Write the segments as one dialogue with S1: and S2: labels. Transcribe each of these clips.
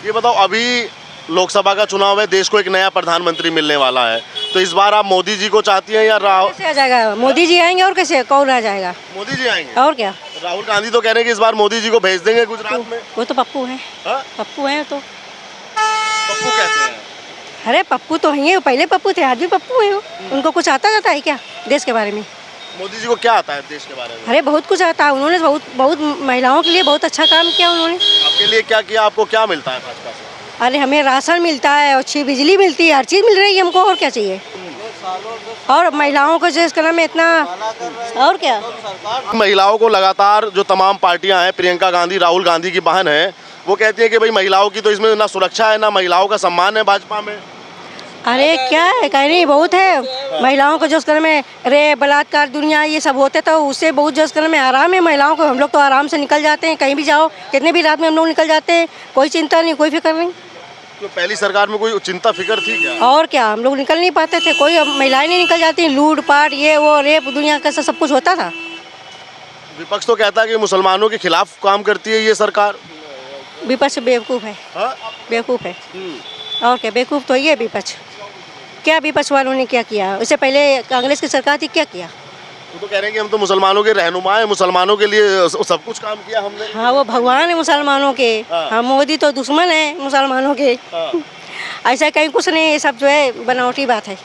S1: ये बताओ, अभी लोकसभा का चुनाव है, देश को एक नया प्रधानमंत्री मिलने वाला है, तो इस बार आप मोदी जी को चाहती हैं या राहुल?
S2: कैसे आ जाएगा? मोदी जी आएंगे और कैसे कौन आ जाएगा?
S1: मोदी जी आएंगे।
S2: और क्या?
S1: राहुल गांधी तो कह रहे हैं कि इस बार मोदी जी को भेज देंगे गुजरात में।
S2: वो तो पप्पू है।
S1: हाँ?
S2: पप्पू है तो।
S1: पप्पू कैसे हैं?
S2: अरे पप्पू तो है, पहले पप्पू थे, आज भी पप्पू है वो। उनको कुछ आता जाता है क्या देश के बारे में?
S1: मोदी जी को क्या आता है देश के बारे में?
S2: अरे बहुत कुछ आता है, उन्होंने बहुत महिलाओं के लिए बहुत अच्छा काम किया उन्होंने।
S1: आपके लिए क्या किया? आपको क्या मिलता है भाजपा से?
S2: अरे हमें राशन मिलता है, अच्छी बिजली मिलती है, हर चीज़ मिल रही है हमको, और क्या चाहिए? और महिलाओं को जिस क्रम में इतना, और क्या?
S1: महिलाओं को लगातार जो तमाम पार्टियां हैं, प्रियंका गांधी राहुल गांधी की बहन है, वो कहती है कि भाई महिलाओं की तो इसमें ना सुरक्षा है, ना महिलाओं का सम्मान है भाजपा में।
S2: अरे क्या है, कह नहीं बहुत है महिलाओं को, जिस क्रम में रेप बलात्कार दुनिया ये सब होते तो उससे बहुत जिस क्रम में आराम है महिलाओं को। हम लोग तो आराम से निकल जाते हैं, कहीं भी जाओ, कितने भी रात में हम लोग निकल जाते हैं, कोई चिंता नहीं, कोई फिक्र नहीं।
S1: तो पहली सरकार में कोई चिंता फिक्र थी क्या?
S2: और क्या, हम लोग निकल नहीं पाते थे, कोई महिलाएं नहीं निकल जाती, लूट पाट ये वो रेप दुनिया का सब कुछ होता था।
S1: विपक्ष तो कहता है कि मुसलमानों के खिलाफ काम करती है ये सरकार।
S2: विपक्ष बेवकूफ़ है।
S1: हाँ?
S2: बेवकूफ़ है और क्या, बेवकूफ़ तो ये विपक्ष। क्या विपक्ष वालों ने क्या किया? उससे पहले कांग्रेस की सरकार थी, क्या किया?
S1: वो तो कह रहे हैं कि हम तो मुसलमानों के रहनुमा हैं, मुसलमानों के लिए सब कुछ काम किया हमने।
S2: हाँ वो भगवान है मुसलमानों के।
S1: हाँ।
S2: हाँ मोदी तो दुश्मन है मुसलमानों के।
S1: हाँ।
S2: ऐसा कहीं कुछ नहीं, ये सब जो है बनावटी बात है।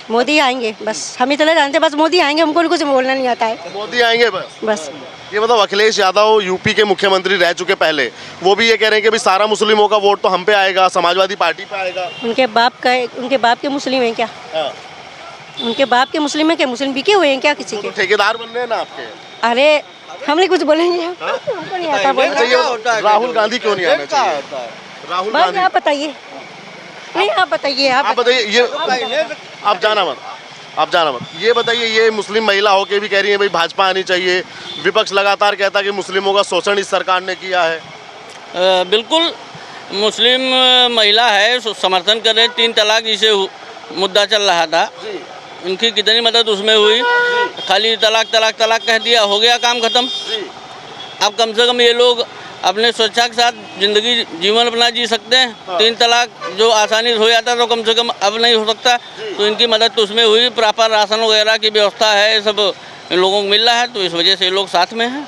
S2: मोदी आएंगे बस, हम इतना जानते बस मोदी आएंगे, हमको कुछ बोलना नहीं आता है।
S1: मोदी आएंगे बस।
S2: बस
S1: ये बताओ, अखिलेश यादव यूपी के मुख्यमंत्री रह चुके पहले, वो भी ये कह रहे हैं कि भाई सारा मुस्लिमों का वोट तो हम पे आएगा, समाजवादी पार्टी पे आएगा।
S2: उनके बाप के मुस्लिम हैं क्या?
S1: हाँ।
S2: उनके बाप के मुस्लिम हैं क्या? मुस्लिम बिके हुए हैं क्या किसी
S1: वो
S2: के?
S1: तो ठेकेदार बन रहे हैं ना आपके।
S2: अरे हमने कुछ बोलेंगे, हमको नहीं आता बोलना।
S1: अच्छा, ये राहुल गांधी क्यों नहीं आना चाहिए? राहुल
S2: बस
S1: गांधी,
S2: आप बताइए। नहीं आप बताइए,
S1: आप बताइए। ये आप जाना मत, ये बताइए, ये मुस्लिम महिला होके भी कह रही है भाई भाजपा आनी चाहिए, विपक्ष लगातार कहता है कि मुस्लिमों का शोषण इस सरकार ने किया है।
S3: बिल्कुल, मुस्लिम महिला है, समर्थन कर रहे, 3 तलाक जिसे मुद्दा चल रहा था, उनकी कितनी मदद उसमें हुई? खाली तलाक तलाक तलाक कह दिया, हो गया काम खत्म। अब कम से कम ये लोग अपने स्वेच्छा के साथ जिंदगी जीवन अपना जी सकते हैं। 3 तलाक जो आसानी से हो जाता तो कम से कम अब नहीं हो सकता, तो इनकी मदद तो उसमें हुई। प्रॉपर राशन वगैरह की व्यवस्था है, सब इन लोगों को मिल रहा है, तो इस वजह से ये लोग साथ में हैं।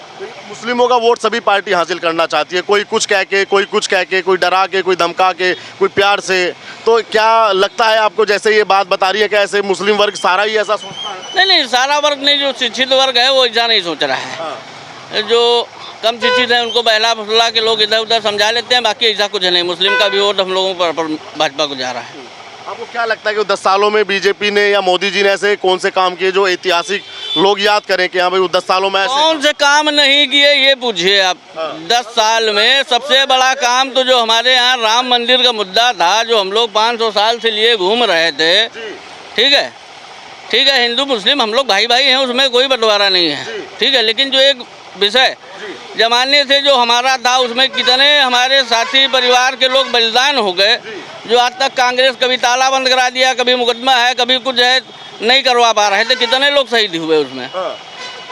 S1: मुस्लिमों का वोट सभी पार्टी हासिल करना चाहती है, कोई कुछ कह के, कोई कुछ कह के, कोई डरा के, कोई धमका के, कोई प्यार से। तो क्या लगता है आपको, जैसे ये बात बता रही है, कैसे मुस्लिम वर्ग सारा ही ऐसा सोचता है?
S3: नहीं, सारा वर्ग नहीं, जो शिक्षित वर्ग है वो ऐसा नहीं सोच रहा है। जो कम शिक्षित है उनको बहला फुसला के लोग इधर उधर समझा लेते हैं, बाकी ऐसा कुछ नहीं। मुस्लिम का भी वोट हम लोगों पर भाजपा को जा रहा है।
S1: आपको क्या लगता है कि 10 सालों में बीजेपी ने या मोदी जी ने ऐसे कौन से काम किए जो ऐतिहासिक लोग याद करें कि हाँ भाई 10 सालों में ऐसे
S3: कौन से काम नहीं किए, ये पूछिए आप। 10 साल में सबसे बड़ा काम तो जो हमारे यहाँ राम मंदिर का मुद्दा था, जो हम लोग 500 साल से लिए घूम रहे थे, ठीक है, हिंदू मुस्लिम हम लोग भाई भाई हैं, उसमें कोई बंटवारा नहीं है, ठीक है। लेकिन जो एक विषय जमाने से जो हमारा था, उसमें कितने हमारे साथी परिवार के लोग बलिदान हो गए, जो आज तक कांग्रेस कभी ताला बंद करा दिया, कभी मुकदमा है, कभी कुछ है, नहीं करवा पा रहे थे, कितने लोग शहीद हुए उसमें।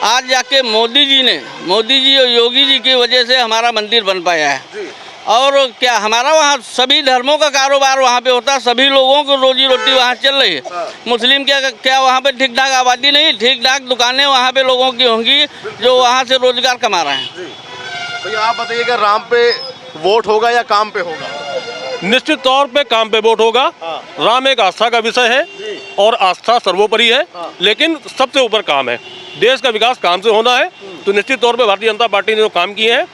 S3: आज जाके मोदी जी और योगी जी की वजह से हमारा मंदिर बन पाया है। और क्या हमारा वहाँ सभी धर्मों का कारोबार वहाँ पे होता है, सभी लोगों को रोजी रोटी वहाँ चल रही है। मुस्लिम क्या वहाँ पे ठीक ठाक आबादी नहीं, ठीक ठाक दुकानें वहाँ पे लोगों की होंगी जो वहाँ से रोजगार कमा रहे हैं।
S1: भैया आप बताइए कि राम पे वोट होगा या काम पे होगा?
S4: निश्चित तौर पे काम पे वोट होगा। राम एक आस्था का विषय है और आस्था सर्वोपरि है, लेकिन सबसे ऊपर काम है। देश का विकास काम से होना है, तो निश्चित तौर पे भारतीय जनता पार्टी ने जो काम किए हैं,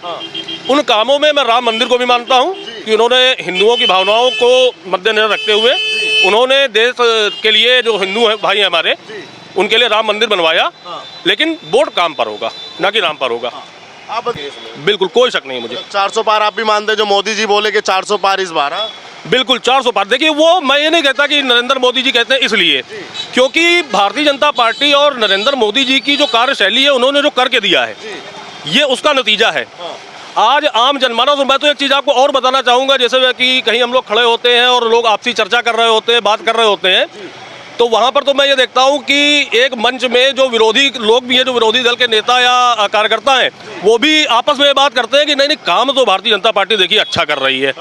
S4: उन कामों में मैं राम मंदिर को भी मानता हूं कि उन्होंने हिंदुओं की भावनाओं को मद्देनजर रखते हुए उन्होंने देश के लिए, जो हिंदू है भाई हमारे, उनके लिए राम मंदिर बनवाया। लेकिन वोट काम पर होगा, ना कि राम पर होगा।
S1: आप
S4: बिल्कुल कोई शक नहीं मुझे।
S1: 400 पार आप भी मानते हैं, जो मोदी जी बोले कि 400 पार इस बार?
S4: बिल्कुल 400 पार। देखिए, वो मैं ये नहीं कहता कि नरेंद्र मोदी जी कहते हैं इसलिए, क्योंकि भारतीय जनता पार्टी और नरेंद्र मोदी जी की जो कार्यशैली है, उन्होंने जो करके दिया है, ये उसका नतीजा है। आज आम जनमानस, मैं तो एक चीज़ आपको और बताना चाहूँगा, जैसे कि कहीं हम लोग खड़े होते हैं और लोग आपसी चर्चा कर रहे होते हैं, बात कर रहे होते हैं, तो वहाँ पर तो मैं ये देखता हूँ कि एक मंच में जो विरोधी लोग भी हैं, जो विरोधी दल के नेता या कार्यकर्ता हैं, वो भी आपस में बात करते हैं कि नहीं काम तो भारतीय जनता पार्टी देखिए अच्छा कर रही है।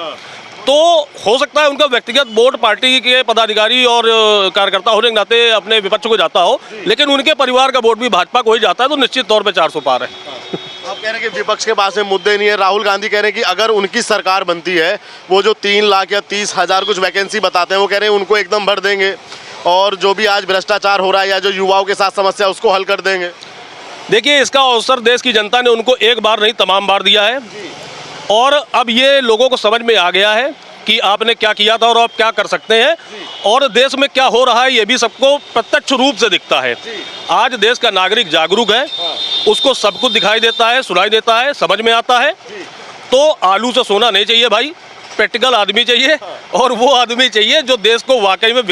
S4: तो हो सकता है उनका व्यक्तिगत वोट पार्टी के पदाधिकारी और कार्यकर्ता होने के नाते अपने विपक्ष को जाता हो, लेकिन उनके परिवार का वोट भी भाजपा को ही जाता है, तो निश्चित तौर पे 400 पार है।
S1: आप कह रहे हैं कि विपक्ष के पास में मुद्दे नहीं है। राहुल गांधी कह रहे हैं कि अगर उनकी सरकार बनती है, वो जो 3 लाख या 30,000 कुछ वैकेंसी बताते हैं, वो कह रहे हैं उनको एकदम भर देंगे, और जो भी आज भ्रष्टाचार हो रहा है या जो युवाओं के साथ समस्या उसको हल कर देंगे।
S4: देखिए, इसका अवसर देश की जनता ने उनको एक बार नहीं तमाम बार दिया है, और अब ये लोगों को समझ में आ गया है कि आपने क्या किया था और आप क्या कर सकते हैं, और देश में क्या हो रहा है ये भी सबको प्रत्यक्ष रूप से दिखता है। आज देश का नागरिक जागरूक है, उसको सब कुछ दिखाई देता है, सुनाई देता है, समझ में आता है। तो आलू से सोना नहीं चाहिए भाई, प्रैक्टिकल आदमी चाहिए, और वो आदमी चाहिए जो देश को वाकई में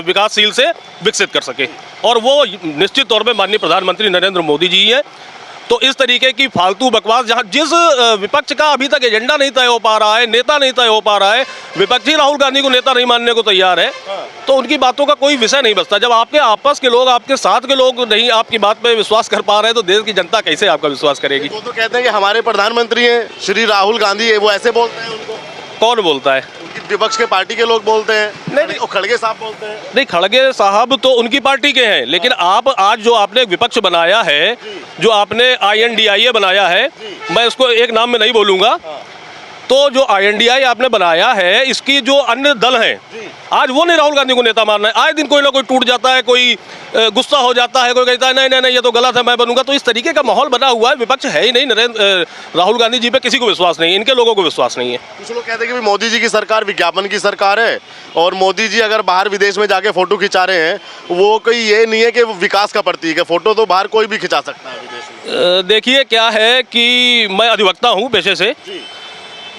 S4: विकासशील से विकसित कर सके, और वो निश्चित तौर पे माननीय प्रधानमंत्री नरेंद्र मोदी जी हैं। तो इस तरीके की फालतू बकवास, जहां जिस विपक्ष का अभी तक एजेंडा नहीं तय हो पा रहा है, नेता नहीं तय हो पा रहा है, विपक्षी राहुल गांधी को नेता नहीं मानने को तैयार है, तो उनकी बातों का कोई विषय नहीं बचता। जब आपके आपस के लोग, आपके साथ के लोग नहीं आपकी बात पे विश्वास कर पा रहे हैं, तो देश की जनता कैसे आपका विश्वास करेगी?
S1: वो तो कहते हैं कि हमारे प्रधानमंत्री हैं श्री राहुल गांधी, वो ऐसे बोलते हैं उनको।
S4: कौन बोलता है?
S1: उनकी विपक्ष के पार्टी के लोग बोलते हैं।
S4: नहीं,
S1: वो खड़गे साहब बोलते हैं।
S4: नहीं, खड़गे साहब तो उनकी पार्टी के हैं, लेकिन आप आज जो आपने एक विपक्ष बनाया है, जो आपने INDIA बनाया है, मैं उसको एक नाम में नहीं बोलूंगा, तो जो INDIA आपने बनाया है, इसकी जो अन्य दल हैं, आज वो नहीं राहुल गांधी को नेता मानना है। आए दिन कोई ना कोई टूट जाता है, कोई गुस्सा हो जाता है, कोई कहता है नहीं नहीं नहीं ये तो गलत है, मैं बनूंगा। तो इस तरीके का माहौल बना हुआ है, विपक्ष है ही नहीं। राहुल गांधी जी पे किसी को विश्वास नहीं है, इनके लोगों को विश्वास नहीं है।
S1: कुछ लोग कहते हैं कि मोदी जी की सरकार विज्ञापन की सरकार है, और मोदी जी अगर बाहर विदेश में जाके फोटो खिंचा रहे हैं, वो कोई ये नहीं है कि विकास का प्रतीक है। फोटो तो बाहर कोई भी खिंचा सकता है विदेश में।
S4: देखिए, क्या है कि मैं अधिवक्ता हूँ पेशे से,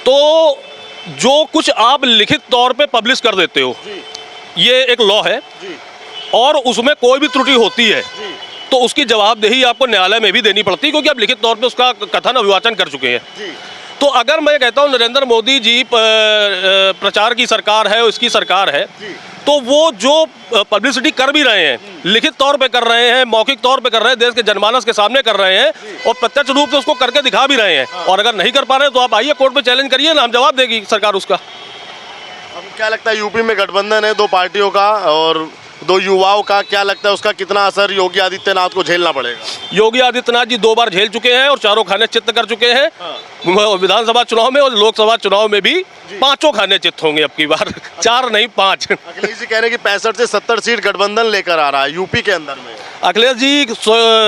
S4: तो जो कुछ आप लिखित तौर पे पब्लिश कर देते हो, ये एक लॉ है, और उसमें कोई भी त्रुटि होती है तो उसकी जवाबदेही आपको न्यायालय में भी देनी पड़ती है, क्योंकि आप लिखित तौर पे उसका कथन अभिवाचन कर चुके हैं। तो अगर मैं कहता हूँ नरेंद्र मोदी जी प्रचार की सरकार है, उसकी सरकार है, तो वो जो पब्लिसिटी कर भी रहे हैं, लिखित तौर पे कर रहे हैं, मौखिक तौर पे कर रहे हैं, देश के जनमानस के सामने कर रहे हैं, और प्रत्यक्ष रूप से उसको करके दिखा भी रहे हैं। और अगर नहीं कर पा रहे हैं तो आप आइए कोर्ट पे चैलेंज करिए ना, हम जवाब देगी सरकार उसका।
S1: अब क्या लगता है, यूपी में गठबंधन है 2 पार्टियों का और 2 युवाओं का, क्या लगता है उसका कितना असर योगी आदित्यनाथ को झेलना पड़ेगा?
S4: योगी आदित्यनाथ जी 2 बार झेल चुके हैं और चारों खाने चित्त कर चुके हैं। विधानसभा चुनाव में और लोकसभा चुनाव में भी 5 खाने चित्त होंगे अब की बार। 4 नहीं 5।
S1: अखिलेश जी कह रहे हैं कि 65 से 70 सीट गठबंधन लेकर आ रहा है यूपी के अंदर में।
S4: अखिलेश जी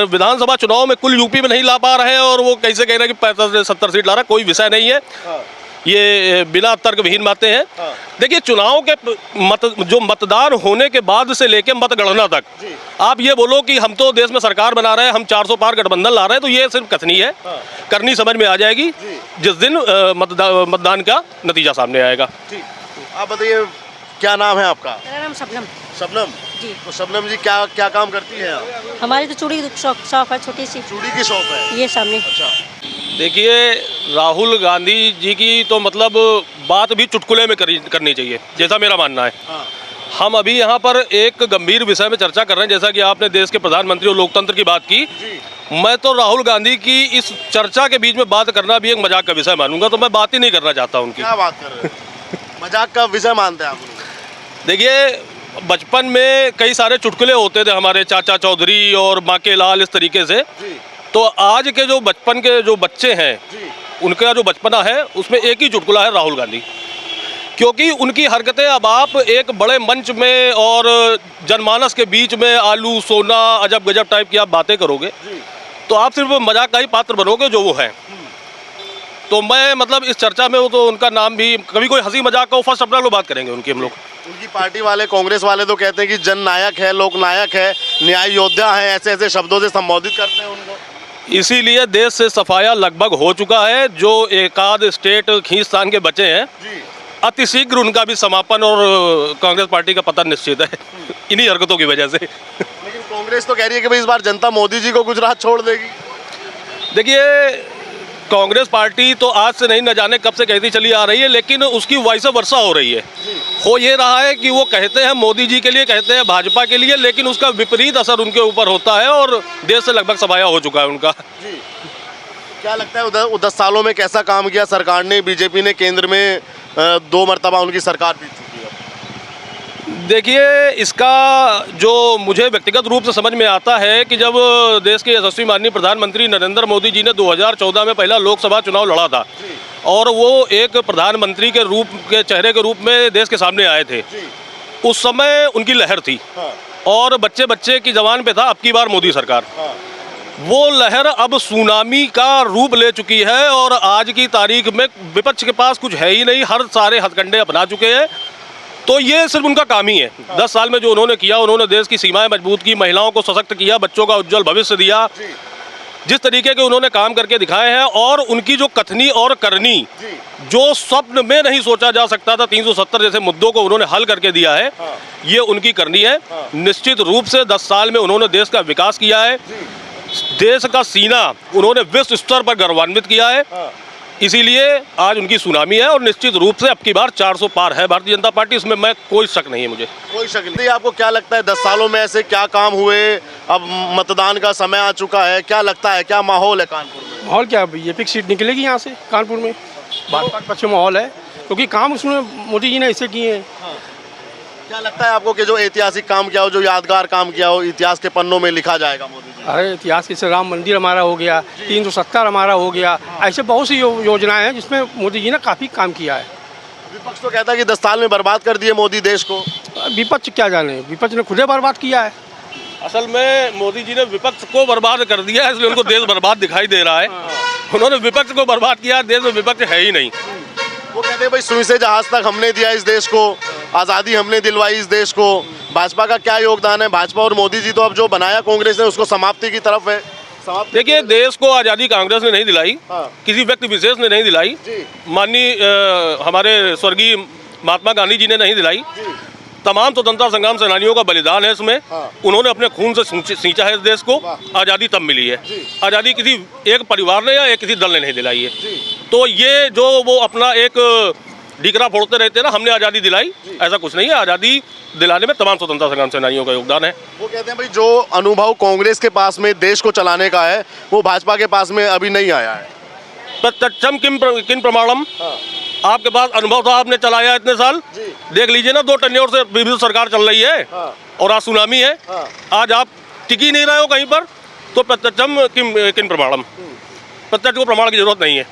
S4: विधानसभा चुनाव में कुल यूपी में नहीं ला पा रहे हैं, और वो कैसे कह रहे हैं कि 65 से 70 सीट ला रहा है? कोई विषय नहीं है, ये बिना तर्क विहीन बातें हैं। देखिए, चुनाव के जो मतदान होने के बाद से लेके मतगणना तक आप ये बोलो कि हम तो देश में सरकार बना रहे हैं, हम 400 पार गठबंधन ला रहे हैं, तो ये सिर्फ कथनी है। करनी समझ में आ जाएगी जिस दिन मतदान का नतीजा सामने आएगा।
S1: आप बताइए, क्या नाम है आपका?
S2: मेरा नाम शबनम
S1: शबनम
S2: जी।
S1: तो शबनम जी क्या क्या काम करती हैं आप?
S2: हमारी तो चूड़ी की शॉप है, छोटी सी,
S1: चूड़ी की शॉप है।
S2: ये सामने।
S1: अच्छा,
S4: देखिए, राहुल गांधी जी की तो मतलब बात भी चुटकुले में करनी चाहिए, जैसा मेरा मानना है। हम अभी यहाँ पर एक गंभीर विषय में चर्चा कर रहे हैं, जैसा कि आपने देश के प्रधानमंत्री और लोकतंत्र की बात की। मैं तो राहुल गांधी की इस चर्चा के बीच में बात करना भी एक मजाक का विषय मानूंगा, तो मैं बात ही नहीं करना चाहता उनकी।
S1: क्या बात कर रहे हैं? मजाक का विषय मानते हैं आप?
S4: देखिए, बचपन में कई सारे चुटकुले होते थे हमारे, चाचा चौधरी और माँ के लाल, इस तरीके से। तो आज के जो बचपन के जो बच्चे हैं, उनका जो बचपना है, उसमें एक ही चुटकुला है, राहुल गांधी। क्योंकि उनकी हरकतें अब आप एक बड़े मंच में और जनमानस के बीच में आलू सोना अजब गजब टाइप की आप बातें करोगे, तो आप सिर्फ मजाक का ही पात्र बनोगे जो वो है। तो मैं मतलब इस चर्चा में वो तो उनका नाम भी कभी कोई हंसी मजाक का फर्स्ट अपना लोग बात करेंगे उनकी, हम लोग।
S1: उनकी पार्टी वाले, कांग्रेस वाले तो कहते हैं कि जननायक है, लोकनायक है, न्याय योद्धा है, ऐसे ऐसे शब्दों से संबोधित करते हैं उनको।
S4: इसीलिए देश से सफाया लगभग हो चुका है। जो एकाध स्टेट खींचतान के बचे हैं, अति शीघ्र उनका भी समापन और कांग्रेस पार्टी का पतन निश्चित है इन्हीं हरकतों की वजह से।
S1: लेकिन कांग्रेस तो कह रही है कि भाई इस बार जनता मोदी जी को गुजरात छोड़ देगी।
S4: देखिए, कांग्रेस पार्टी तो आज से नहीं, न जाने कब से कहती चली आ रही है, लेकिन उसकी वाइस वर्सा हो रही है। हो ये रहा है कि वो कहते हैं मोदी जी के लिए, कहते हैं भाजपा के लिए, लेकिन उसका विपरीत असर उनके ऊपर होता है और देश से लगभग सफाया हो चुका है उनका।
S1: क्या लगता है उधर 10 सालों में कैसा काम किया सरकार ने? बीजेपी ने केंद्र में 2 मरतबा उनकी सरकार जीत चुकी है।
S4: देखिए, इसका जो मुझे व्यक्तिगत रूप से समझ में आता है कि जब देश के यशस्वी माननीय प्रधानमंत्री नरेंद्र मोदी जी ने 2014 में पहला लोकसभा चुनाव लड़ा था और वो एक प्रधानमंत्री के रूप के चेहरे के रूप में देश के सामने आए थे, उस समय उनकी लहर थी और बच्चे बच्चे की जबान पे था अब की बार मोदी सरकार। वो लहर अब सुनामी का रूप ले चुकी है और आज की तारीख में विपक्ष के पास कुछ है ही नहीं, हर सारे हथकंडे अपना चुके हैं। तो ये सिर्फ उनका काम ही है। 10 साल में जो उन्होंने किया, उन्होंने देश की सीमाएं मजबूत की, महिलाओं को सशक्त किया, बच्चों का उज्जवल भविष्य दिया, जिस तरीके के उन्होंने काम करके दिखाए हैं। और उनकी जो कथनी और करनी, जो स्वप्न में नहीं सोचा जा सकता था, 370 जैसे मुद्दों को उन्होंने हल करके दिया है, ये उनकी करनी है। निश्चित रूप से 10 साल में उन्होंने देश का विकास किया है, देश का सीना उन्होंने विश्व स्तर पर गौरवान्वित किया है, इसीलिए आज उनकी सुनामी है। और निश्चित रूप से अब की बार 400 पार है भारतीय जनता पार्टी, इसमें मैं कोई शक नहीं है मुझे।
S1: कोई शक नहीं। आपको क्या लगता है 10 सालों में ऐसे क्या काम हुए? अब मतदान का समय आ चुका है, क्या लगता है, क्या माहौल है कानपुर में?
S5: माहौल क्या, बीजेपी की सीट निकलेगी यहाँ से कानपुर में। भाजपा का अच्छा माहौल है क्योंकि काम उसमें मोदी जी ने ऐसे किए हैं।
S1: क्या लगता है आपको कि जो ऐतिहासिक काम किया हो, जो यादगार काम किया हो, इतिहास के पन्नों में लिखा जाएगा मोदी जी?
S5: अरे इतिहास जैसे राम मंदिर हमारा हो गया, 370 हमारा हो गया, ऐसे बहुत सी योजनाएं हैं जिसमें मोदी जी ने काफ़ी काम किया है।
S1: विपक्ष तो कहता है कि 10 साल में बर्बाद कर दिए मोदी देश को।
S5: विपक्ष क्या जाने, विपक्ष ने खुदे बर्बाद किया है।
S4: असल में मोदी जी ने विपक्ष को बर्बाद कर दिया है, इसलिए उनको देश बर्बाद दिखाई दे रहा है। उन्होंने विपक्ष को बर्बाद किया, देश में विपक्ष है ही नहीं।
S1: वो कहते हैं भाई सुई से जहाज तक हमने दिया इस देश को, आज़ादी हमने दिलवाई इस देश को। भाजपा का क्या योगदान है? भाजपा और मोदी जी तो अब जो बनाया कांग्रेस ने उसको समाप्ति की तरफ है।
S4: देखिए, देश को आज़ादी कांग्रेस ने नहीं दिलाई, किसी व्यक्ति विशेष ने नहीं दिलाई, माननीय हमारे स्वर्गीय महात्मा गांधी जी ने नहीं दिलाई। तमाम स्वतंत्रता संग्राम सेनानियों का बलिदान है इसमें। उन्होंने अपने खून से सींचा है इस देश को। आज़ादी तब मिली है, आज़ादी किसी एक परिवार ने या किसी दल ने नहीं दिलाई है। तो ये जो वो अपना एक ढिकरा फोड़ते रहते हैं ना, हमने आज़ादी दिलाई, ऐसा कुछ नहीं है। आज़ादी दिलाने में तमाम स्वतंत्रता संग्राम सेनानियों का योगदान है।
S1: वो कहते हैं भाई जो अनुभव कांग्रेस के पास में देश को चलाने का है वो भाजपा के पास में अभी नहीं आया है।
S4: प्रत्यक्षम किन प्रमाणम, आपके पास अनुभव था, आपने चलाया इतने साल, देख लीजिए ना, 2 टर्न्योर से विभिन्न सरकार चल रही है और आज सुनामी है। आज आप टिक ही नहीं रहे हो कहीं पर, तो प्रत्यक्षम किन प्रमाणम, प्रत्यक्ष को प्रमाण की जरूरत नहीं है।